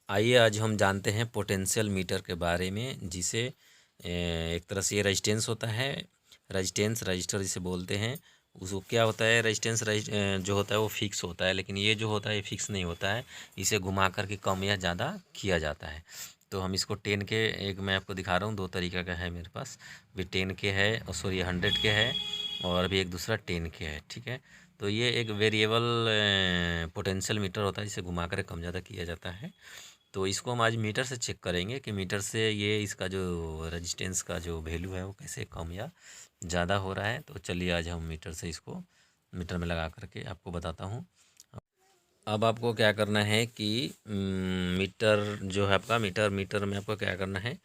आइए आज हम जानते हैं पोटेंशियल मीटर के बारे में, जिसे एक तरह से ये रेजिस्टेंस होता है। रेजिस्टेंस रजिस्टर जिसे बोलते हैं, उसको क्या होता है, रेजिस्टेंस जो होता है वो फिक्स होता है, लेकिन ये जो होता है ये फिक्स नहीं होता है। इसे घुमा करके कम या ज़्यादा किया जाता है। तो हम इसको 10 के, एक मैं आपको दिखा रहा हूँ, दो तरीका का है मेरे पास भी। 10 के है और सॉरी 100 के है, और अभी एक दूसरा 10 के है। ठीक है, तो ये एक वेरिएबल पोटेंशियल मीटर होता है, जिसे घुमा कर कम ज़्यादा किया जाता है। तो इसको हम आज मीटर से चेक करेंगे कि मीटर से ये इसका जो रेजिस्टेंस का जो वैल्यू है वो कैसे कम या ज़्यादा हो रहा है। तो चलिए आज हम मीटर से इसको मीटर में लगा करके आपको बताता हूँ। अब आपको क्या करना है कि मीटर जो है आपका, मीटर में आपको क्या करना है,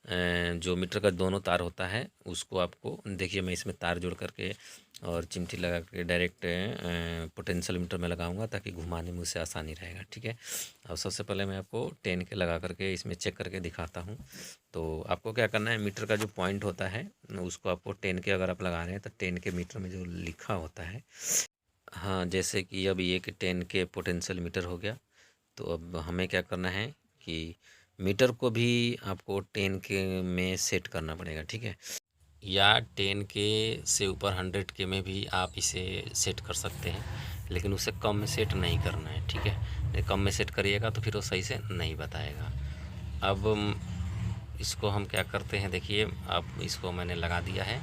जो मीटर का दोनों तार होता है उसको आपको देखिए, मैं इसमें तार जोड़ करके और चिमटी लगा करके डायरेक्ट पोटेंशियल मीटर में लगाऊंगा, ताकि घुमाने में उसे आसानी रहेगा। ठीक है, अब सबसे पहले मैं आपको 10 के लगा करके इसमें चेक करके दिखाता हूँ। तो आपको क्या करना है, मीटर का जो पॉइंट होता है उसको आपको 10 के अगर आप लगा रहे हैं तो 10 के मीटर में जो लिखा होता है, हाँ, जैसे कि अब ये कि 10 के पोटेंशियल मीटर हो गया। तो अब हमें क्या करना है कि मीटर को भी आपको 10 के में सेट करना पड़ेगा। ठीक है, या 10 के से ऊपर 100 के में भी आप इसे सेट कर सकते हैं, लेकिन उसे कम में सेट नहीं करना है। ठीक है, नहीं, कम में सेट करिएगा तो फिर वो सही से नहीं बताएगा। अब इसको हम क्या करते हैं, देखिए अब इसको मैंने लगा दिया है,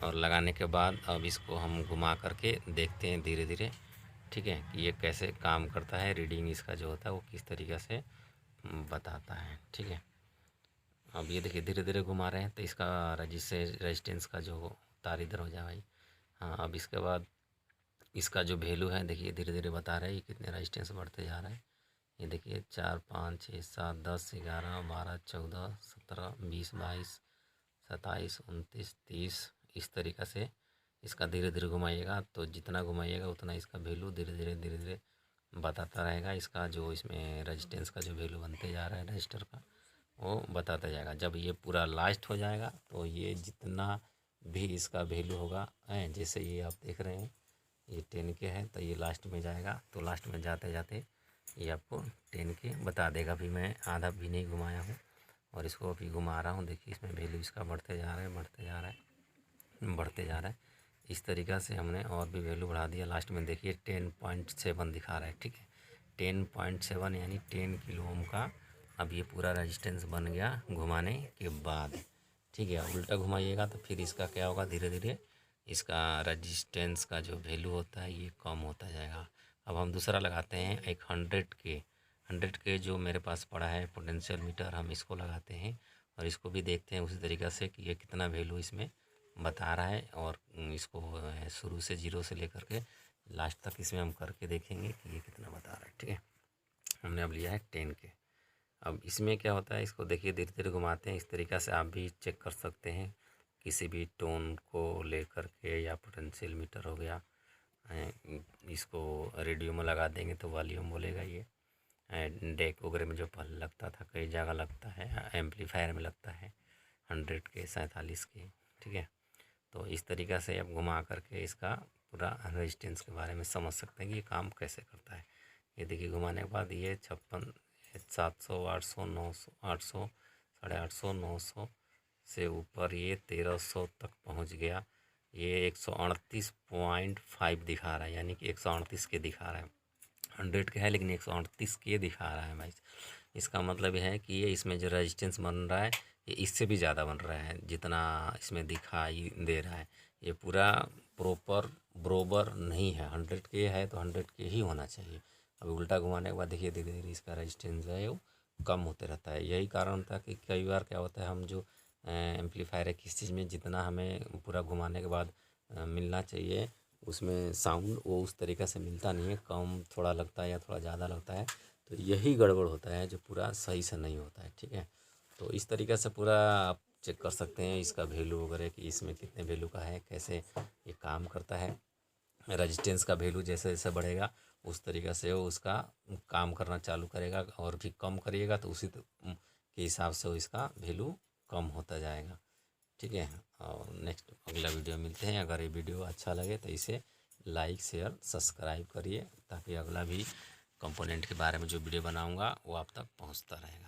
और लगाने के बाद अब इसको हम घुमा करके देखते हैं धीरे धीरे। ठीक है, कि ये कैसे काम करता है, रीडिंग इसका जो होता है वो किस तरीक़े से बताता है। ठीक है, अब ये देखिए धीरे धीरे घुमा रहे हैं तो इसका रेजिस्टेंस का जो तार इधर हो जाए भाई। हाँ, अब इसके बाद इसका जो वैल्यू है देखिए धीरे धीरे बता रहा है ये कितने रेजिस्टेंस बढ़ते जा रहा है। ये देखिए 4 5 6 7 10 11 12 14 17 20 22 27 29 30, इस तरीक़ा से इसका धीरे धीरे घुमाइएगा तो जितना घुमाइएगा उतना इसका वैल्यू धीरे धीरे बताता रहेगा। इसका जो इसमें रेजिस्टेंस का जो वैल्यू बनते जा रहा है रजिस्टर का, वो बताता जाएगा। जब ये पूरा लास्ट हो जाएगा तो ये जितना भी इसका वैल्यू होगा, है जैसे ये आप देख रहे हैं ये 10 के है, तो ये लास्ट में जाएगा। तो लास्ट में जाते जाते ये आपको 10 के बता देगा। अभी मैं आधा भी नहीं घुमाया हूँ और इसको अभी घुमा रहा हूँ। देखिए इसमें वैल्यू इसका बढ़ते जा रहा है, बढ़ते जा रहा है, बढ़ते जा रहा है। इस तरीक़ा से हमने और भी वैल्यू बढ़ा दिया। लास्ट में देखिए 10.7 दिखा रहा है। ठीक है, 10.7 यानी 10 किलो ओम का अब ये पूरा रेजिस्टेंस बन गया घुमाने के बाद। ठीक है, उल्टा घुमाइएगा तो फिर इसका क्या होगा, धीरे धीरे इसका रेजिस्टेंस का जो वैल्यू होता है ये कम होता जाएगा। अब हम दूसरा लगाते हैं एक 100 के जो मेरे पास पड़ा है पोटेंशियल मीटर, हम इसको लगाते हैं और इसको भी देखते हैं उसी तरीक़ा से कि ये कितना वैल्यू इसमें बता रहा है। और इसको शुरू से 0 से लेकर के लास्ट तक इसमें हम करके देखेंगे कि ये कितना बता रहा है। ठीक है, हमने अब लिया है 10 के। अब इसमें क्या होता है, इसको देखिए धीरे धीरे घुमाते हैं। इस तरीक़ा से आप भी चेक कर सकते हैं किसी भी टोन को लेकर के, या पोटेंशियल मीटर हो गया, इसको रेडियो में लगा देंगे तो वॉल्यूम बोलेगा। ये डेक वगैरह में जो पहले लगता था, कई जगह लगता है, एम्पलीफायर में लगता है 100 के 47 के। ठीक है, तो इस तरीक़ा से आप घुमा करके इसका पूरा रेजिस्टेंस के बारे में समझ सकते हैं कि ये काम कैसे करता है। ये देखिए घुमाने के बाद ये 56 700 800 900 800 850 900 से ऊपर ये 1300 तक पहुंच गया। ये 138.5 दिखा रहा है, यानी कि 138 के दिखा रहा है। 100 के है लेकिन 138 के दिखा रहा है भाई। इसका मतलब यह है कि ये इसमें जो रेजिस्टेंस बन रहा है ये इससे भी ज़्यादा बन रहा है जितना इसमें दिखाई दे रहा है। ये पूरा प्रॉपर बरोबर नहीं है। 100 के है तो 100 के ही होना चाहिए। अब उल्टा घुमाने के बाद देखिए धीरे धीरे इसका रेजिस्टेंस जो है वो कम होते रहता है। यही कारण था कि कई बार क्या होता है, हम जो एम्पलीफायर है किस चीज़ में जितना हमें पूरा घुमाने के बाद मिलना चाहिए उसमें साउंड वो उस तरीक़े से मिलता नहीं है, कम थोड़ा लगता है या थोड़ा ज़्यादा लगता है। तो यही गड़बड़ होता है जो पूरा सही से नहीं होता है। ठीक है, तो इस तरीक़े से पूरा आप चेक कर सकते हैं इसका वैल्यू वगैरह कि इसमें कितने वैल्यू का है, कैसे ये काम करता है। रेजिस्टेंस का वैल्यू जैसे जैसे बढ़ेगा उस तरीक़े से वो उसका काम करना चालू करेगा, और भी कम करिएगा तो उसी के हिसाब से वो इसका वैल्यू कम होता जाएगा। ठीक है, और नेक्स्ट अगला वीडियो मिलते हैं। अगर ये वीडियो अच्छा लगे तो इसे लाइक शेयर सब्सक्राइब करिए, ताकि अगला भी कंपोनेंट के बारे में जो वीडियो बनाऊंगा वो आप तक पहुंचता रहेगा।